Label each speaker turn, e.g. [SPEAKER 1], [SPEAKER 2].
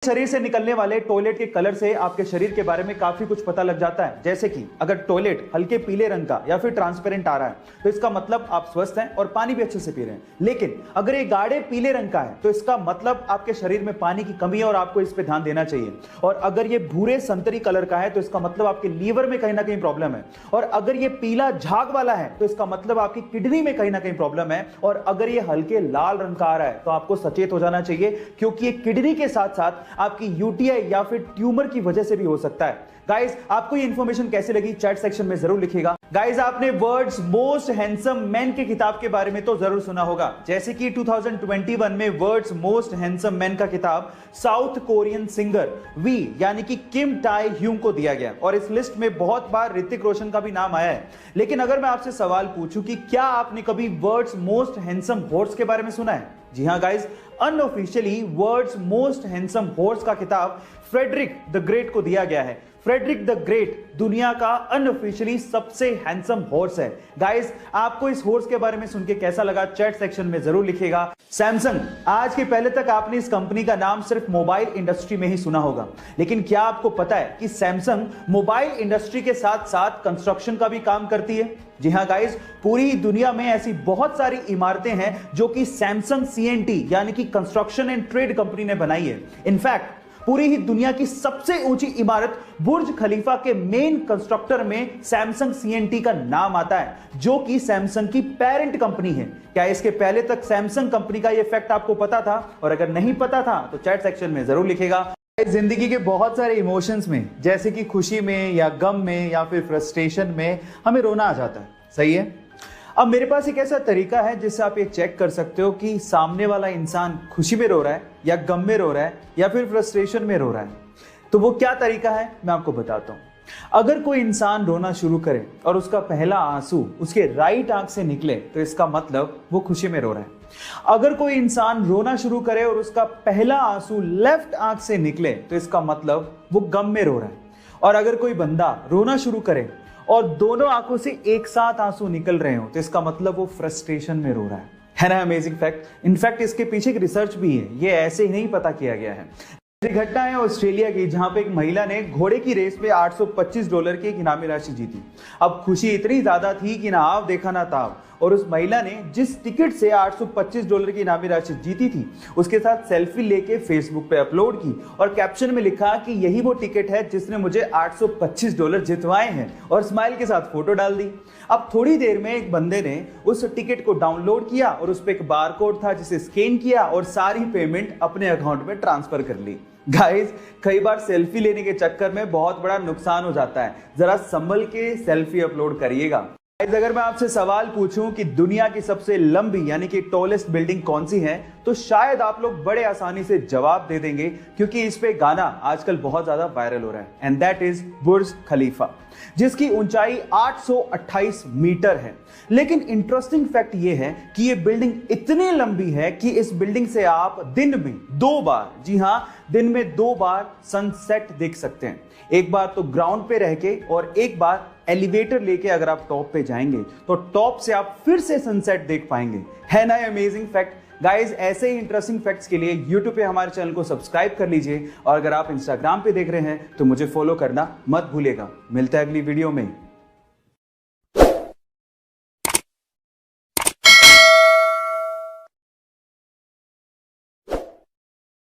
[SPEAKER 1] शरीर से निकलने वाले टॉयलेट के कलर से आपके शरीर के बारे में काफी कुछ पता लग जाता है। जैसे कि अगर टॉयलेट हल्के पीले रंग का या फिर ट्रांसपेरेंट आ रहा है तो इसका मतलब आप स्वस्थ हैं और पानी भी अच्छे से पी रहे हैं। लेकिन अगर ये गाढ़े पीले रंग का है तो इसका मतलब आपके शरीर में पानी की कमी है और आपको इस पे ध्यान देना चाहिए। और अगर ये भूरे संतरी कलर का है तो इसका मतलब आपके लीवर में कहीं ना कहीं प्रॉब्लम है। और अगर ये पीला झाग वाला है तो इसका मतलब आपकी किडनी में कहीं ना कहीं प्रॉब्लम है। और अगर ये हल्के लाल रंग का आ रहा है तो आपको सचेत हो जाना चाहिए, क्योंकि ये किडनी के साथ साथ आपकी यूटीआई या फिर ट्यूमर की वजह से भी हो सकता है। गाइस, आपको ये इंफॉर्मेशन कैसे लगी चैट सेक्शन में जरूर लिखिएगा। गाइस, आपने वर्ल्ड्स मोस्ट हैंडसम मैन के किताब के बारे में तो जरूर सुना होगा, जैसे कि 2021 में वर्ल्ड्स मोस्ट हैंडसम मैन का किताब साउथ कोरियन सिंगर वी यानी कि किम टाई ह्यूंग को दिया गया और इस लिस्ट में बहुत बार ऋतिक रोशन का भी नाम आया है। लेकिन अगर मैं आपसे सवाल पूछूं कि क्या आपने कभी वर्ल्ड्स मोस्ट हैंडसम हॉर्स के बारे में सुना है? जी हां guys, unofficially world's most handsome horse का किताब फ्रेडरिक द ग्रेट को दिया गया है। फ्रेडरिक द ग्रेट दुनिया का अनऑफिशियली सबसे हैंडसम हॉर्स है। गाइस, आपको इस हॉर्स के बारे में सुन के कैसा लगा चैट सेक्शन में जरूर लिखिएगा। सैमसंग, आज के पहले तक आपने इस कंपनी का नाम सिर्फ मोबाइल इंडस्ट्री में ही सुना होगा, लेकिन क्या आपको पता है कि सैमसंग मोबाइल इंडस्ट्री के साथ साथ कंस्ट्रक्शन का भी काम करती है? जी हां गाइस, पूरी दुनिया में ऐसी बहुत सारी इमारतें हैं जो कि सैमसंग सीएनटी यानी कि कंस्ट्रक्शन एंड ट्रेड कंपनी ने बनाई है। इनफैक्ट पूरी ही दुनिया की सबसे ऊंची इमारत बुर्ज खलीफा के मेन कंस्ट्रक्टर में सैमसंग सीएनटी का नाम आता है, जो कि सैमसंग की पेरेंट कंपनी है। क्या इसके पहले तक सैमसंग कंपनी का यह फैक्ट आपको पता था? और अगर नहीं पता था तो चैट सेक्शन में जरूर लिखेगा। जिंदगी के बहुत सारे इमोशंस में, जैसे कि खुशी में या गम में या फिर फ्रस्ट्रेशन में, हमें रोना आ जाता है, सही है? अब मेरे पास एक ऐसा तरीका है जिससे आप ये चेक कर सकते हो कि सामने वाला इंसान खुशी में रो रहा है या गम में रो रहा है या फिर फ्रस्ट्रेशन में रो रहा है। तो वो क्या तरीका है मैं आपको बताता हूं। अगर कोई इंसान रोना शुरू करे और उसका पहला आंसू उसके राइट आंख से निकले तो इसका मतलब वो खुशी में रो रहा है। अगर कोई इंसान रोना शुरू करे और उसका पहला आंसू लेफ्ट आंख से निकले तो इसका मतलब वो गम में रो रहा है। और अगर कोई बंदा रोना शुरू करे और दोनों आंखों से एक साथ आंसू निकल रहे हो तो इसका मतलब वो फ्रस्ट्रेशन में रो रहा है ना? Amazing fact. इनफैक्ट इसके पीछे एक रिसर्च भी है, ये ऐसे ही नहीं पता किया गया है। एक घटना है ऑस्ट्रेलिया की, जहां पे एक महिला ने घोड़े की रेस में $825 की एक इनामी राशि जीती। अब खुशी इतनी ज्यादा थी कि ना आव देखा ना ताव, और उस महिला ने जिस टिकट से $825 की इनामी राशि जीती थी उसके साथ सेल्फी लेके फेसबुक पे अपलोड की और कैप्शन में लिखा कि यही वो टिकट है जिसने मुझे $825 जितवाए हैं, और स्माइल के साथ फोटो डाल दी। अब थोड़ी देर में एक बंदे ने उस टिकट को डाउनलोड किया और उस पर एक बारकोड था जिसे स्कैन किया और सारी पेमेंट अपने अकाउंट में ट्रांसफर कर ली। गाइस, कई बार सेल्फी लेने के चक्कर में बहुत बड़ा नुकसान हो जाता है, जरा संभल के सेल्फी अपलोड करिएगा। अगर मैं आपसे सवाल पूछूं कि दुनिया की सबसे लंबी यानी कि टॉलेस्ट बिल्डिंग कौन सी है तो शायद आप लोग बड़े आसानी से जवाब दे देंगे, क्योंकि इस पे गाना आजकल बहुत ज्यादा वायरल हो रहा है, एंड दैट इज बुर्ज खलीफा, जिसकी ऊंचाई 828 मीटर है। लेकिन इंटरेस्टिंग फैक्ट यह है कि यह बिल्डिंग इतनी लंबी है कि इस बिल्डिंग से आप दिन में 2 बार, जी हां, दिन में 2 बार सनसेट देख सकते हैं। एक बार तो ग्राउंड पे रह के और एक बार एलिवेटर लेके अगर आप टॉप पे जाएंगे तो टॉप से आप फिर से सनसेट देख पाएंगे। है ना अमेजिंग फैक्ट? गाइस, ऐसे ही इंटरेस्टिंग फैक्ट्स के लिए YouTube पे हमारे चैनल को सब्सक्राइब कर लीजिए, और अगर आप Instagram पे देख रहे हैं तो मुझे फॉलो करना मत भूलिएगा। मिलते हैं अगली वीडियो में।